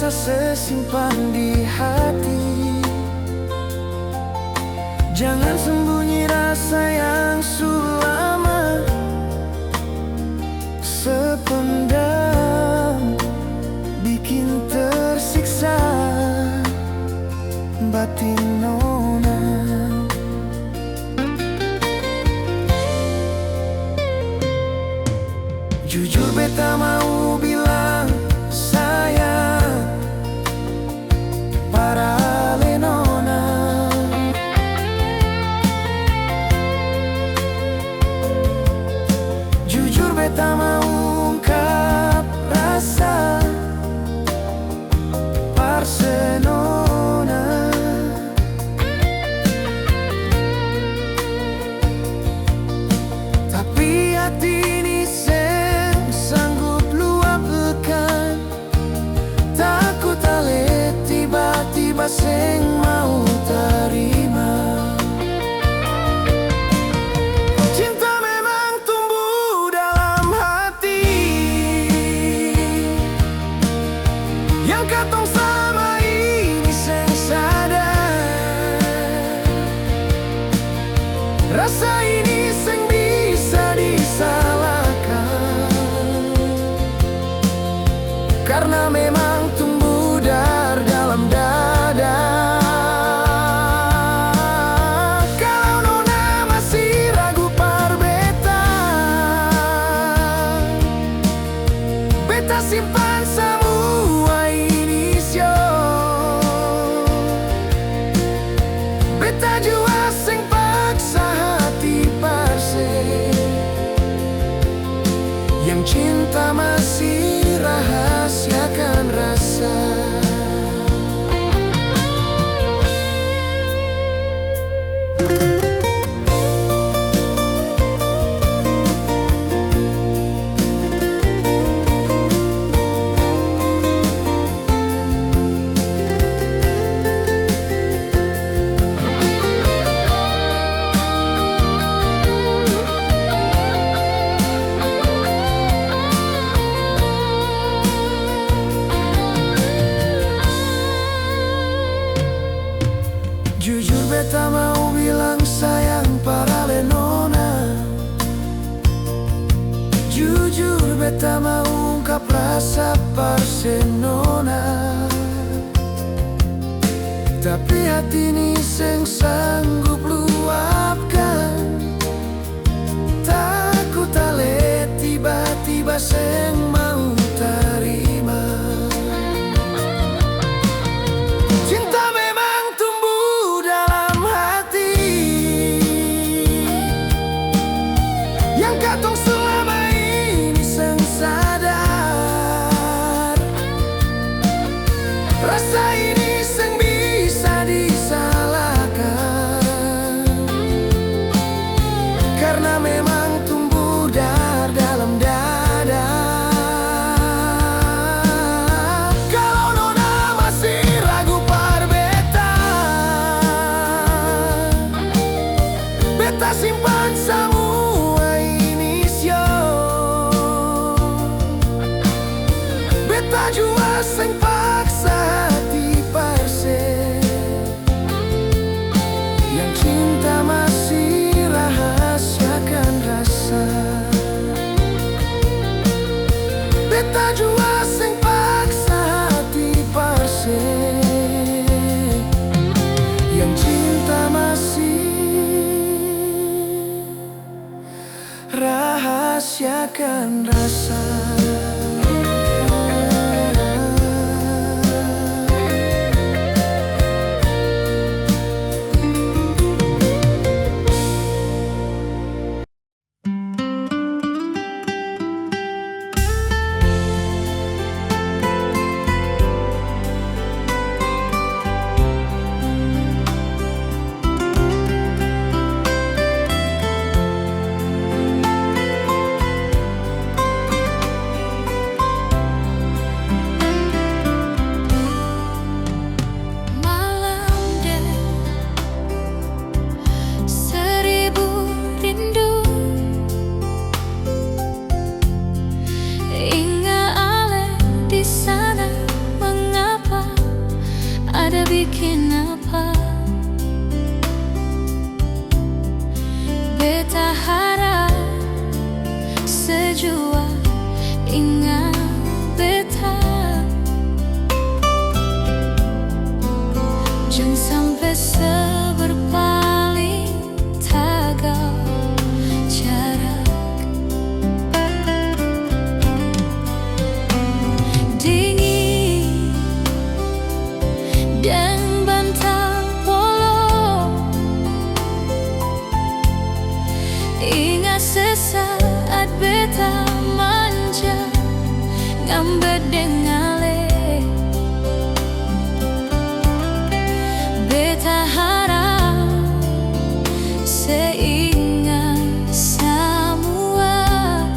rasa sesimpan di hati. Jangan sembunyi rasa yang sulama sependam, bikin tersiksa batin nona. Jujur beta mau bilang sayang para lenona. Jujur beta mau ungkap rasa parsenona. Tapi hati ini sanggup luapkan. Takut ale tiba-tiba seng mau terima. Cinta memang tumbuh dalam hati, yang katong sama ini seng sadar. Rasa ini seng bisa disalahkan, karena memang tumbuh dari dalam dada. Kalau nona masih ragu par beta, beta simpan semua inisio. Beta jua seng paksa hati parse, yang cinta masih rahasiakan rasa. Jujur beta mau bilang sayang para lenona. Jujur beta mau ungkap rasa parsenona. Tapi hati ini seng sanggup luapkan. Takut ale tiba-tiba seng mau terima. Cinta memang tumbuh dalam hati, yang katong selama ini seng sadar. Rasa ini seng bisa disalahkan, karena memang tumbuh dari dalam dada. Kalau nona masih ragu par beta, beta simpan semua inisio. Beta jua seng paksa hati parse, yang cinta masih rahasiakan rasa. Beta jua seng paksa hati parse, yang cinta masih rahasiakan rasa. Ingat sesaat beta manja ngambek dengale, beta harap seingat semua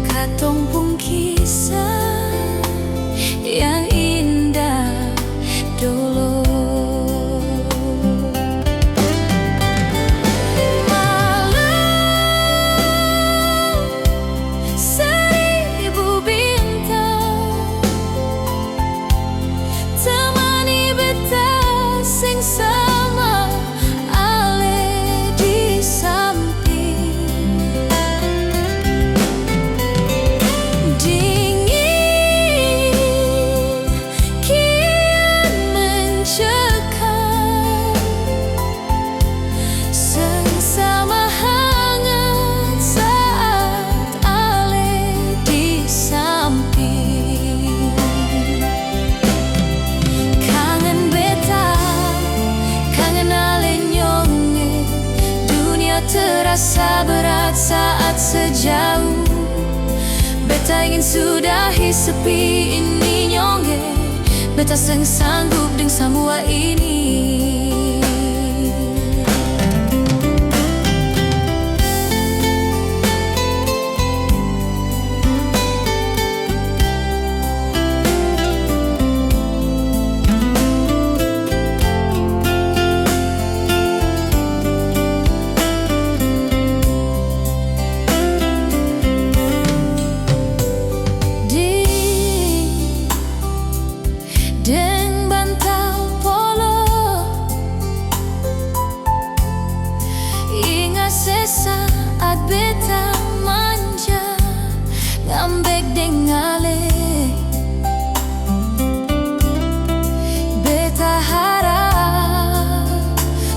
katong pun kisah yang indah dulu. Terasa berat saat sejauh, beta ingin sudahi sepi ini nyonge, beta sanggup dengan semua ini. Deng bantal polo, ingat sesaat beta manja ngambek dengale, beta harap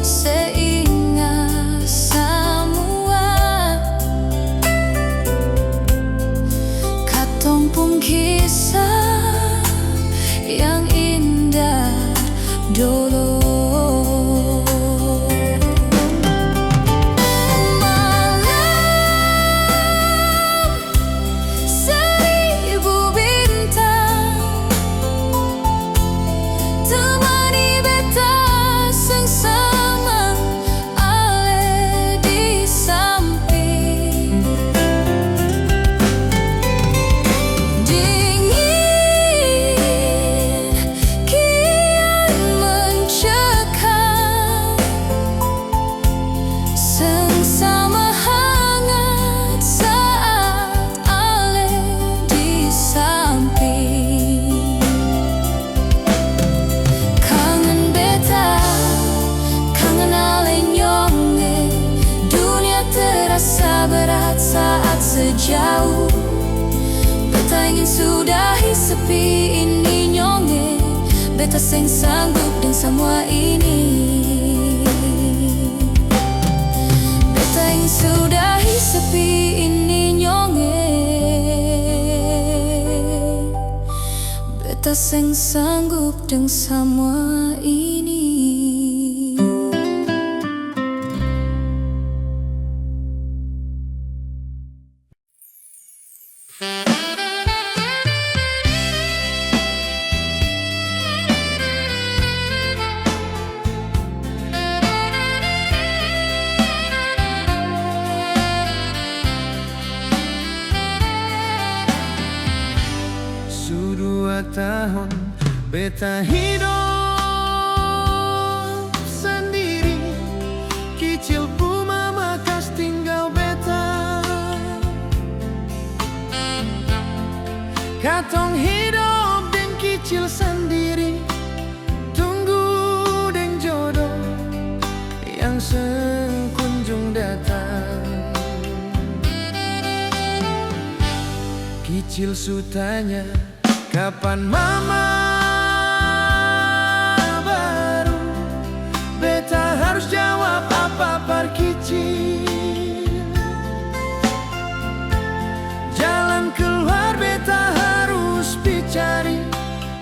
seingat semua katong pun kisah yang indah dulu. Malam seribu bintang temani beta sengsama ale di samping. Berat saat sejauh, beta ingin sudahi sepi ini nyonge, beta sanggup dengan semua ini. Beta ingin sudahi sepi ini nyonge, beta sanggup dengan semua ini. Tahun beta hidup sendiri, kecil pun mama kas tinggal beta. Katong hidup dan kecil sendiri, tunggu dan jodoh yang sekunjung datang. Kecil sutanya, kapan mama baru? Beta harus jawab apa par kicil. Jalan keluar beta harus bicari,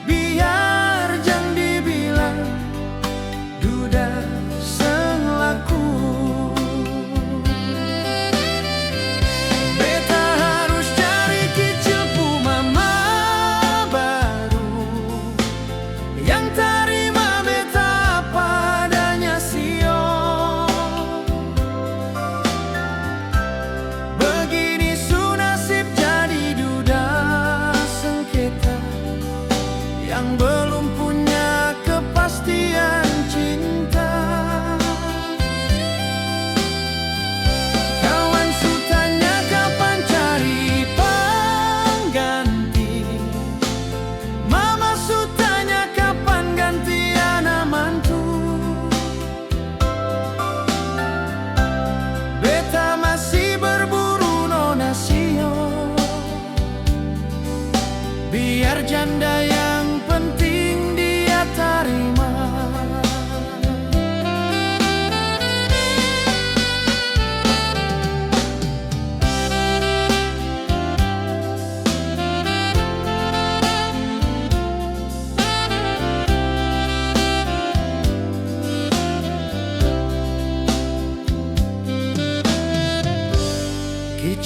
biar jangan dibilang duda selaku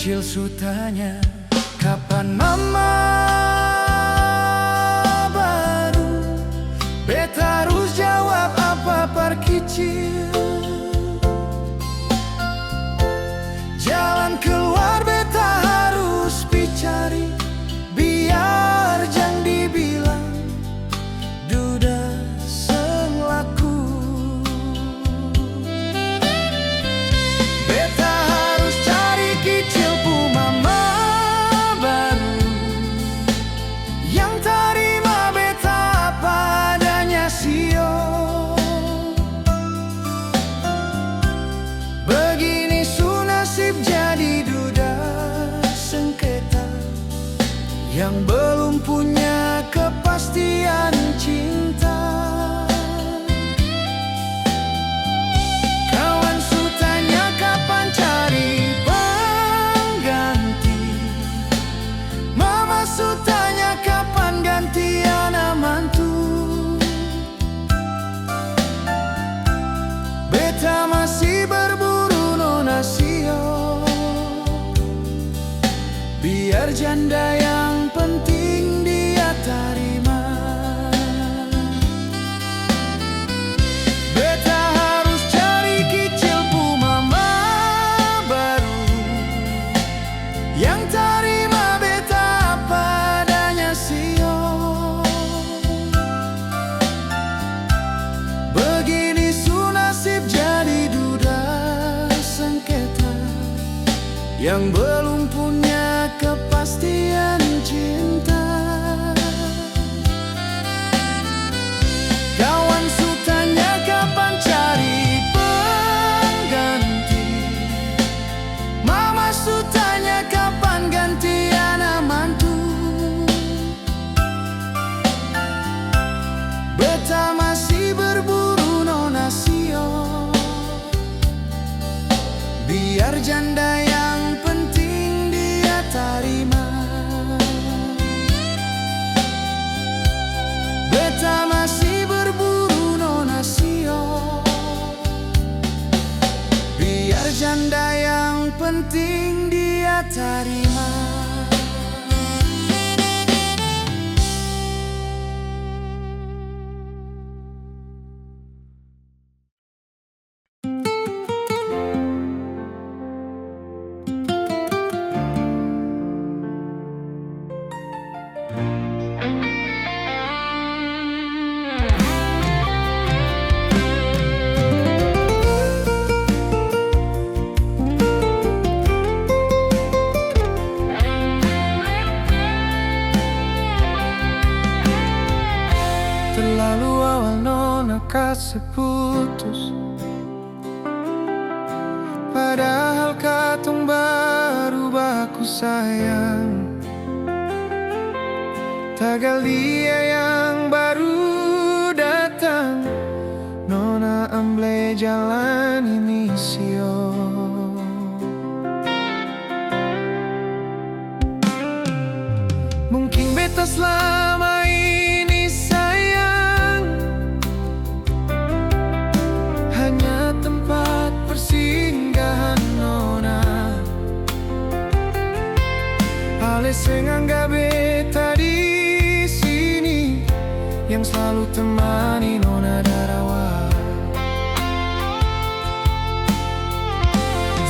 kecil sutanya, kapan mama baru? Beta harus jawab apa par kecil. Jalan keluar beta harus bicari, biar jangan dibilang duda selaku. Beta harus cari kecil pu mama baru, yang terima beta apa adanya sio. Begini su nasib jadi duda sengketa, yang belum punya kepastian cinta. Kawan su tanya kapan cari pengganti, mama su tanya kapan ganti anak mantu. Beta masih berburu nona sio, biar janda yang penting dia terima. Beta harus cari kecil pu mama baru, yang terima beta apa adanya sio. Begini su nasib jadi duda sengketa, yang belum punya kepastian cinta. Kawan su tanya kapan cari pengganti, mama su tanya kapan ganti anak mantu. Beta masih berburu nona sio, biar janda yang penting dia terima. Beta masih berburu nona sio, biar janda yang penting dia terima. Terlalu awal nona kasih putus, padahal katong baru baku sayang. Tagal dia yang baru datang, nona amble jalan ini sio. Mungkin beta selama ini sayang hanya tempat persinggahan nona. Ale senggangga beta di sini, yang selalu temani nona darawa.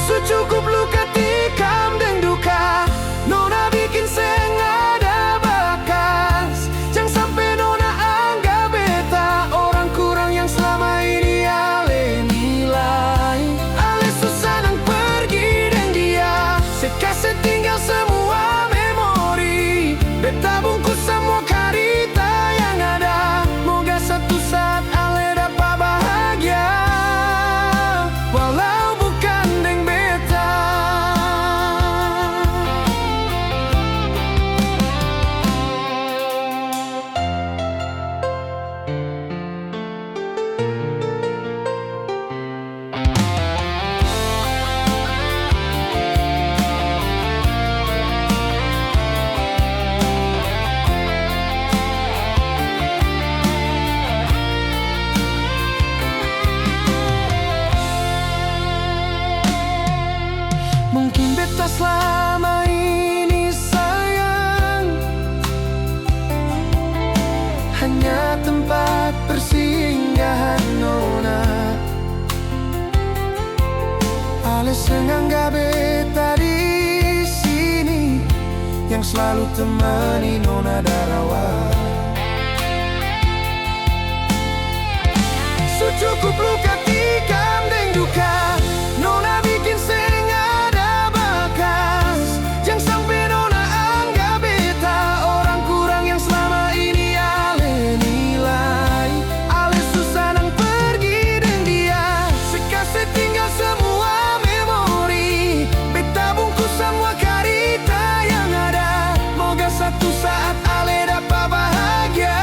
Secukup luka tikam dan duka, nona bikin ada bakas. Jangan sampai nona anggap beta orang kurang yang selama ini ale nilai. Ale susah nang pergi dan dia sekasih tinggal semua memori. Beta bungkus semua karita yang ada, moga satu saat ale dapat bahagia, walau bukan deng beta. Ale senangga beta di sini yang selalu temani nona Darawa. Cukup luka tikam deng duka, nona bikin seng ada bakas. Jangan sampai nona anggap beta orang kurang yang selama ini ale nilai. Ale susah nang pergi deng dia, sekasih tinggal semua memori. Beta bungkus semua karita yang ada, moga satu saat ale dapat bahagia.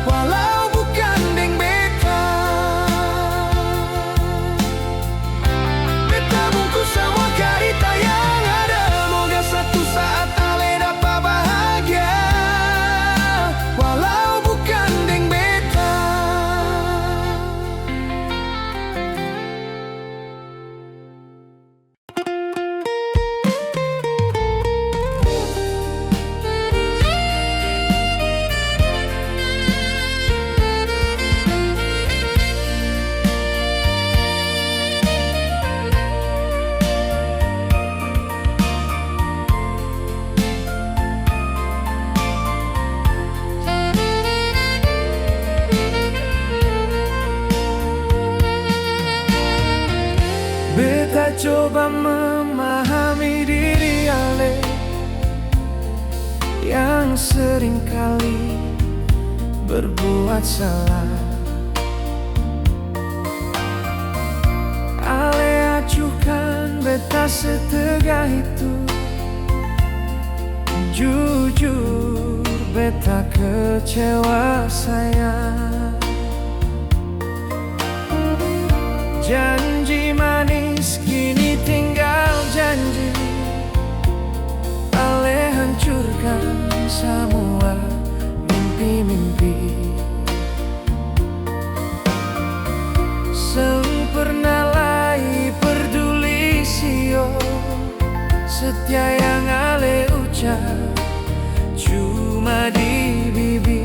Walau bukan deng beta, beta bungkus semua karita yang ada, moga satu saat ale dapat bahagia. Walau bukan deng beta. Beta coba memahami diri ale yang seringkali berbuat salah. Ale acuhkan beta setegah itu, jujur beta kecewa sayang. Janji manis kini tinggal janji, ale hancurkan semua mimpi-mimpi. Sempurnalai peduli sio, setia yang ale ucap cuma di bibir.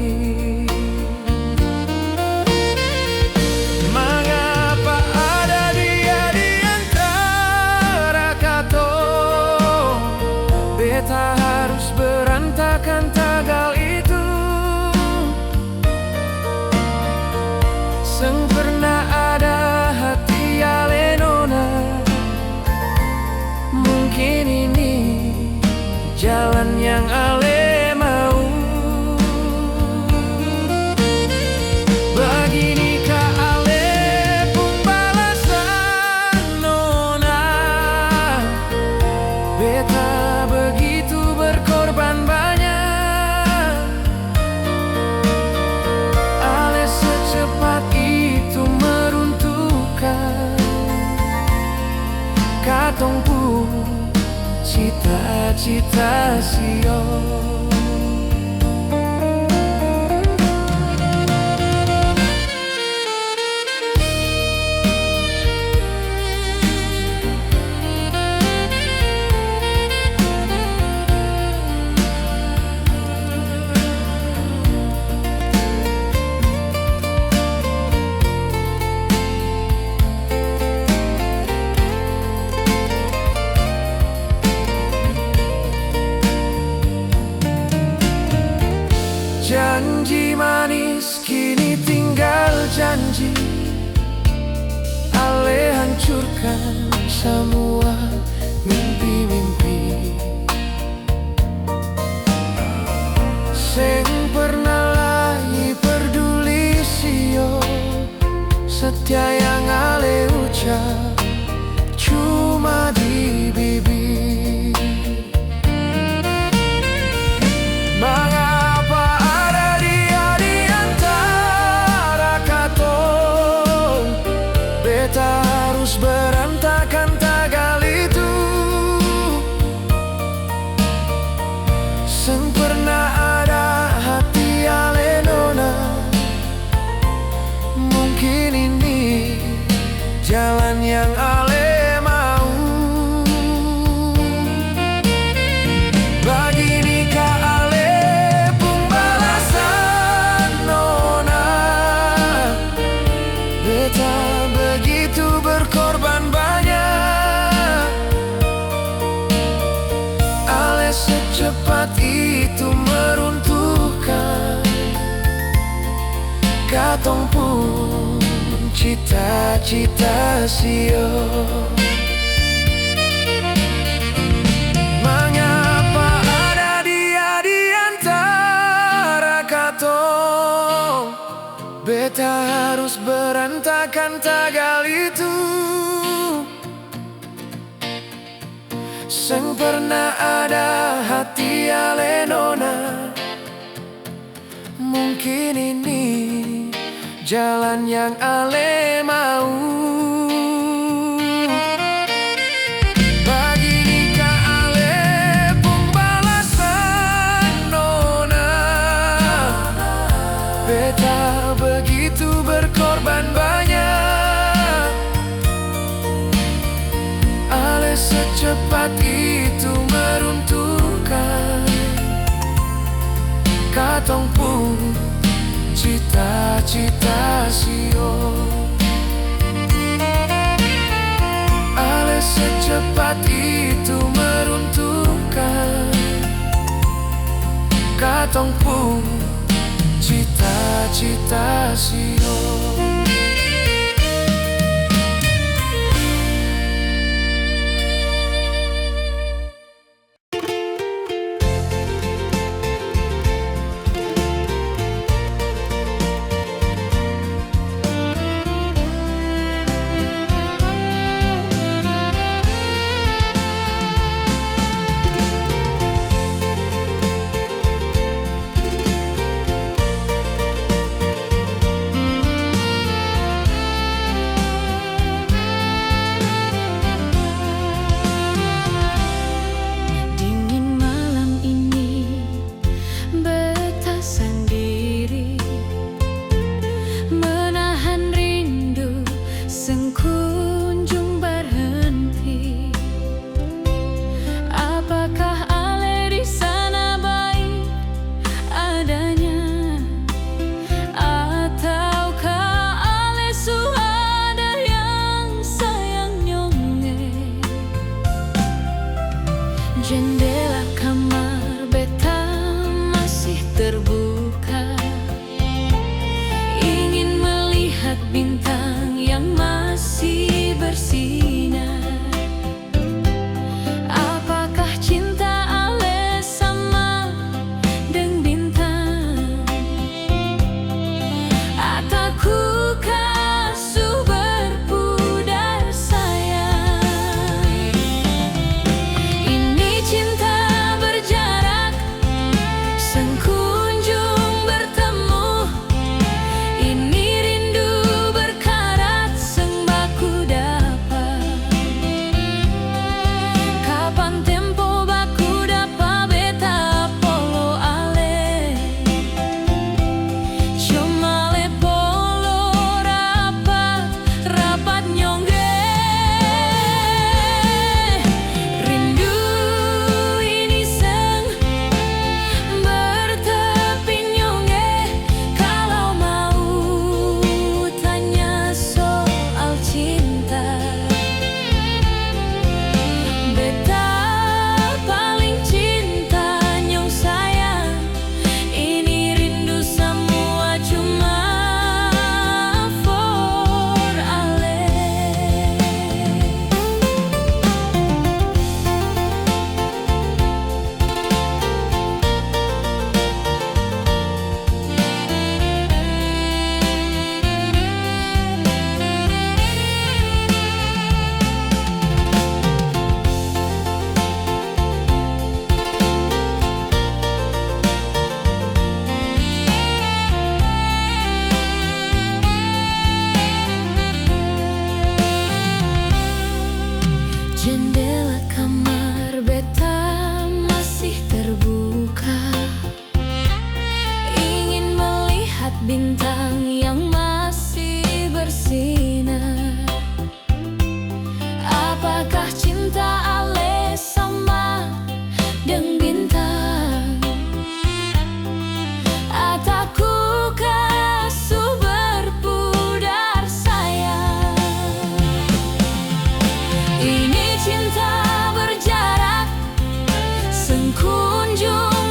Beta harus berantakan tagal itu. Seng pernah ada hati ale nona, mungkin ini jalan yang ale mau. Begini kah ale pun balasan nona, beta begitu berkorban banyak. Ale secepat itu meruntuhkan katong pun cita-cita sio. Janji manis kini tinggal janji, ale hancurkan semua mimpi-mimpi. Seng pernah lagi peduli sio, setia yang ale ucap cuma di bibir. Mengapa ada dia di antara katong? Beta harus berantakan tagal itu. Seng pernah ada hati ale nona, mungkin ini jalan yang ale mau. Baginikah ale pun balasan nona, beta begitu berkorban banyak. secepat itu meruntuhkan katong pun cita-cita sio. Mengapa ada dia di antara katong? Beta harus berantakan tagal itu. Seng pernah ada hati ale nona. Mungkin ini jalan yang ale mau. Bagi nikah ale pun balasan nona. Beta begitu berkorban banyak. Ale secepat itu meruntuhkan katong pun cita-cita sio. Ale secepat itu meruntuhkan katong pun cita-cita sio. Jendela kamar beta masih terbuka. Ingin melihat bintang yang masih bersinar. Apakah cinta ale sama dengan bintang? Ataku kasuh berpudar sayang. Ini cinta berjarak, sang kunjung bertemu. Ini rindu berkarat, sang baku dapat. Kapan tempo baku dapat beta polo ale. Cuma le polo rapat, rapat nyongge. Rindu ini sang bertepi nyongge. Kalau mau tanya soal cinta, beta paling cinta nyong sayang. Ini rindu semua cuma for ale. Jendela kamar beta masih terbuka. Ingin melihat bintang yang masih bersinar. Apakah cinta ale sama dengan bintang? Ataku kasuh berpudar sayang. Ini cinta berjarak, sang kunjung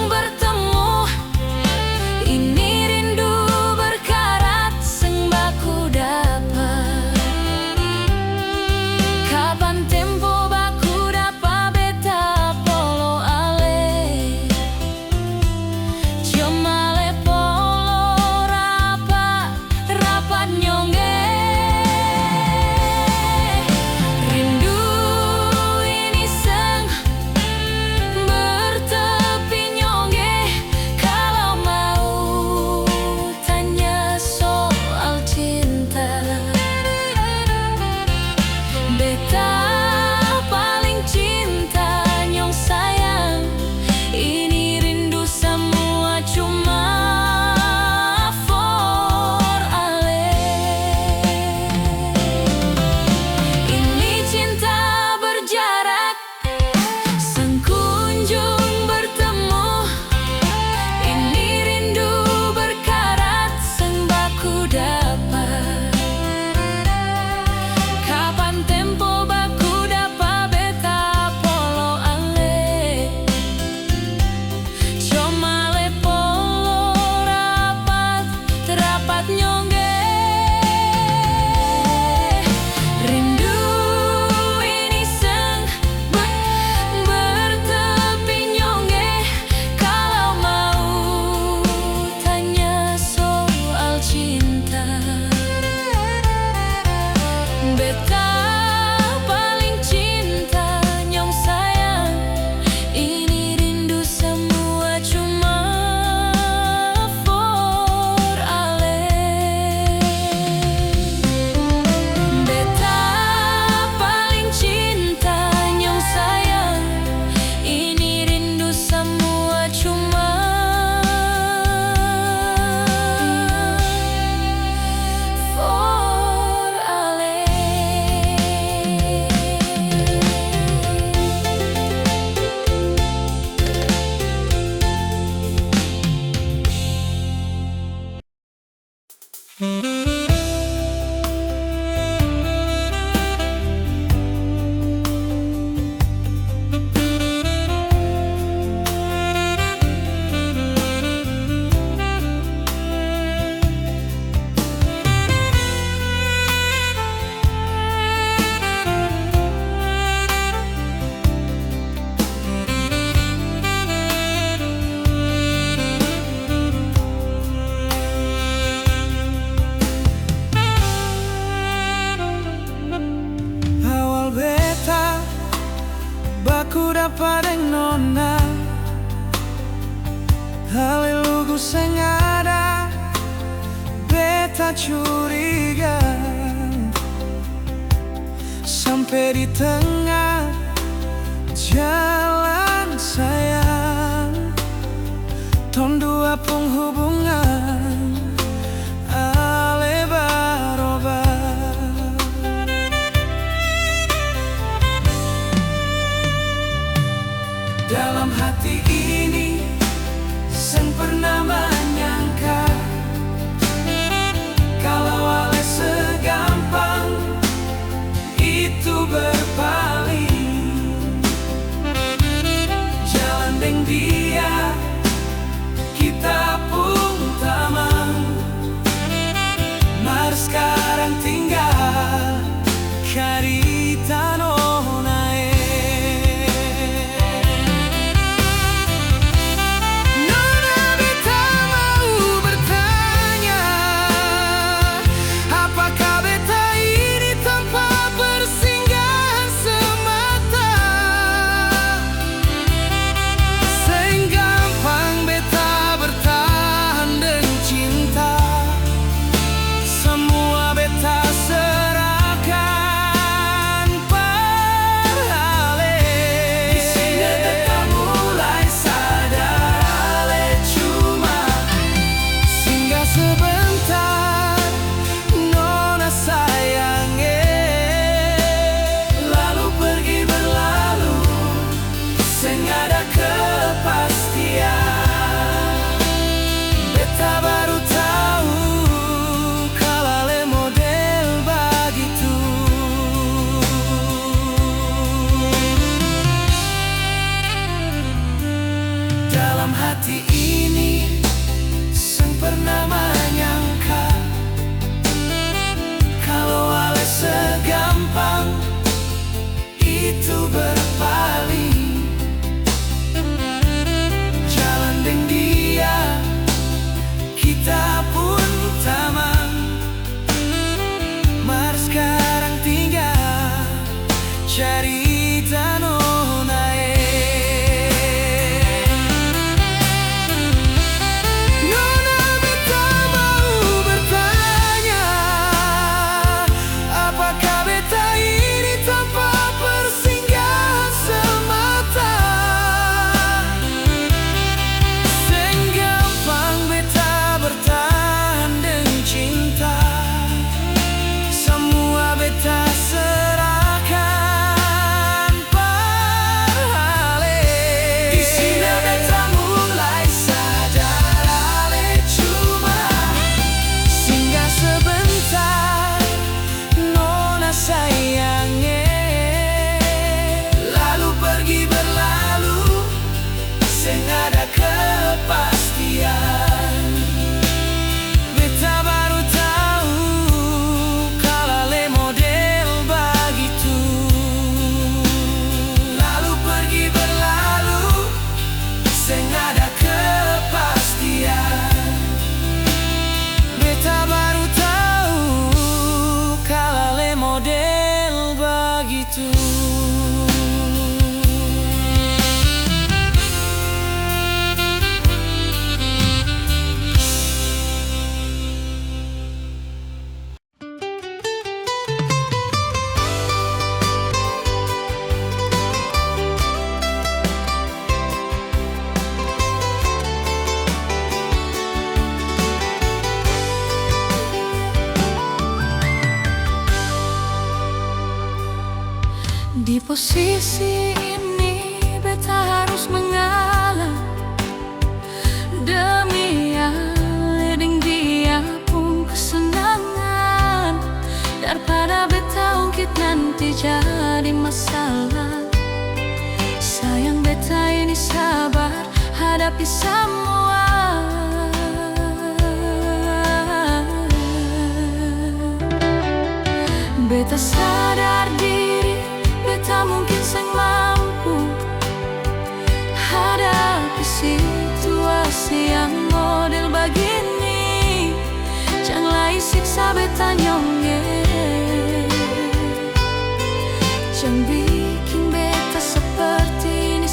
nona padeng nona halelugu sing ada beta curiga sampai di tengah jalan sayang tondua penghubungan ale baroba. Dalam hati ini sen pernah menyangka kalau ale segampang itu berpaling jalan deng dia kita pun tamang mar sekarang tinggal carita nona nona beta mau bertanya apakah beta ini tanpa persinggahan semata sing gampang beta bertahan dan cinta semua beta serahkan parale. Di sini beta mulai sadar ale cuma singgah sebentar nona sayangnya lalu pergi berlalu sing ada kepastian beta baru tahu kalau ale model begitu. Dalam hati ini sen pernah menyangka kalau ale segampang itu berpaling jalan deng dia kita pun tamang mar sekarang tinggal carita nona nona beta mau bertanya apakah beta ini tanpa persinggahan semata sing gampang beta bertahan dan cinta semua beta serahkan parale. Di sini beta mulai sadar ale cuma singgah sebentar nona sayangnya lalu pergi berlalu sing ada kepastian beta baru tahu kalau ale model begitu lalu pergi berlalu sing ada kepastian beta baru tahu kalau ale model begitu. Di posisi ini beta harus mengalah demi ale deng dia pun kesenangan daripada beta ungkit nanti jadi masalah. Sayang beta ini sabar hadapi semua. Beta sadar diri beta mungkin seng mampu hadapi situasi yang model begini. Janganlah siksa beta nyongge, jangan bikin beta seperti ini.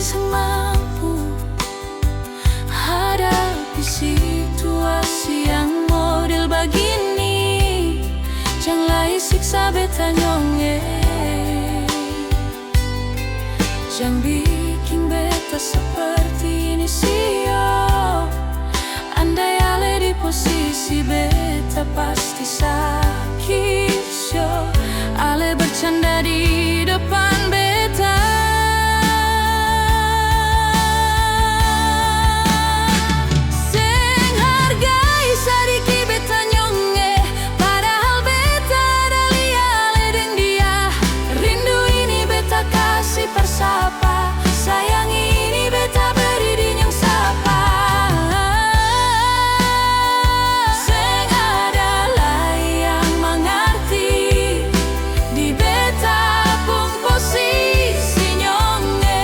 sing mampu hadapi situasi yang model begini. Jangan siksa beta nyonge, jangan bikin beta seperti ini sio. Andai ale di posisi beta pasti sakit sio. Ale bercanda di depan beta, seng hargai sadiki beta nyonge. Padahal beta ada ale deng dia. Rindu ini beta kasih persapa, sayang ini beta beri dinyang sapa. Seng ada lai yang mengerti di beta pun posisi nyonge.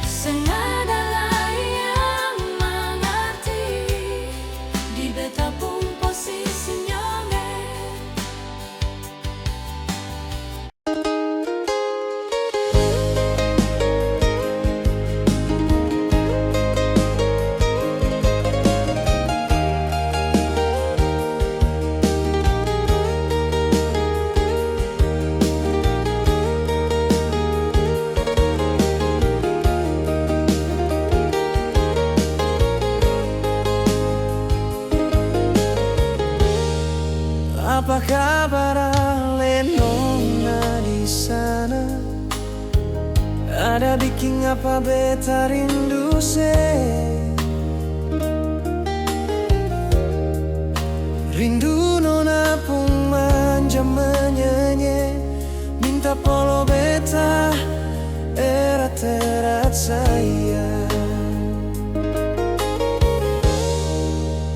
Seng ada lai yang mengerti di beta pun posisi nyonge. Apa kabar ale nona di sana? Ada bikin apa beta rindu se? Rindu nona pun manja menyanyi, minta polo beta erat-erat sayang.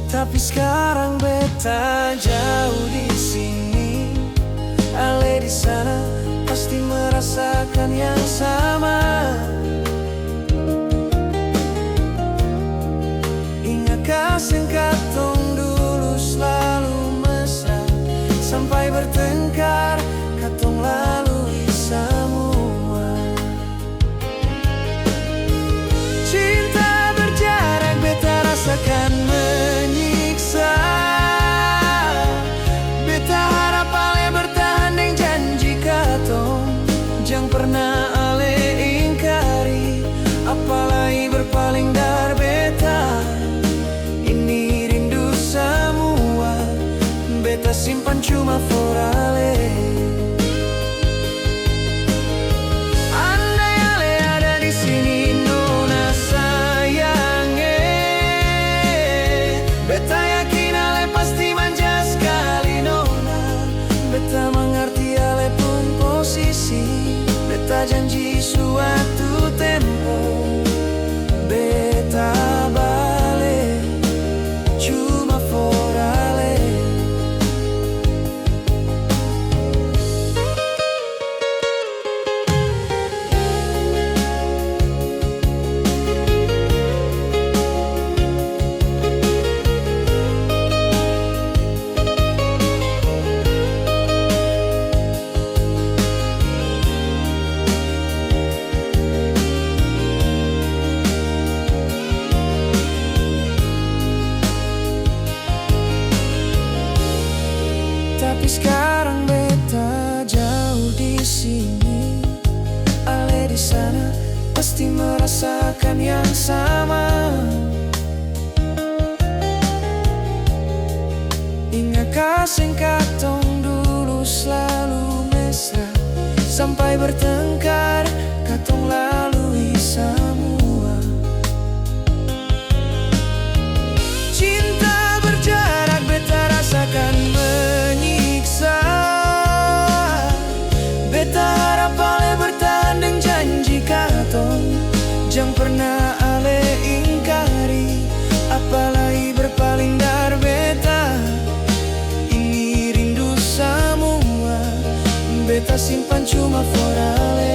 Tapi sekarang beta jauh di sini, ale di sana pasti merasakan yang sama. Ingatkah sengkatong dulu selalu mesra, sampai bertengkar katong lalui semua. Cinta berjarak beta rasakan menyiksa. Beta harap ale bertahan deng janji katong, jangan pernah ale ingkari, apalagi berpaling dari beta. Ini rindu semua beta simpan cuma for ale. Andai ale ada di sini nona sayange, beta yakin ale pasti manja sekali nona. Beta mengerti ale pun posisi, beta janji suatu tempo beta balik cuma for ale. Tapi sekarang beta jauh di sini, ale di sana pasti merasakan yang sama. Ingatkah sengkatong dulu selalu mesra, sampai bertengkar katong lalui semua. Cinta berjalan cuma for ale.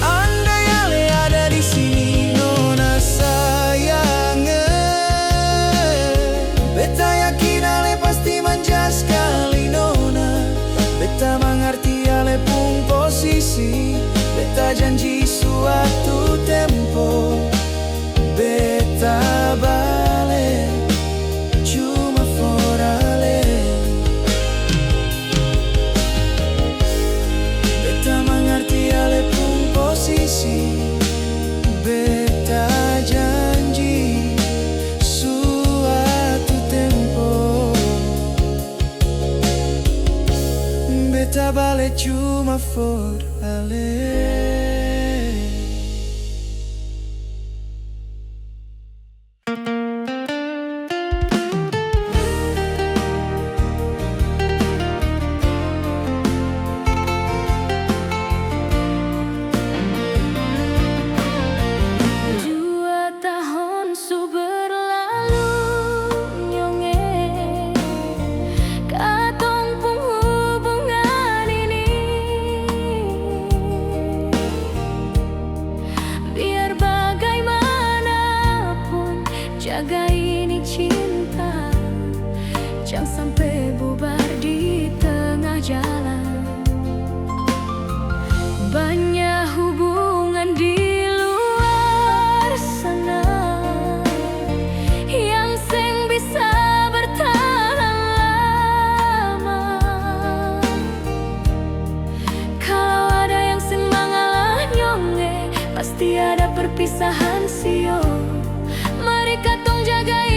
Andai ale ada di sini, nona sayangnya, beta yakin ale pasti manja sekali nona. Beta mengerti ale pun posisi, beta janji suatu tempo beta balik cuma for ale. Beta mengerti ale pun posisi, beta janji suatu tempo beta balik cuma for ale. Jaga ini cinta, jangan sampai bubar di tengah jalan. Banyak hubungan di luar sana yang seng bisa bertahan lama. Kalau ada yang seng mangalah nyonge, pasti ada perpisahan sio. Mari katong jaga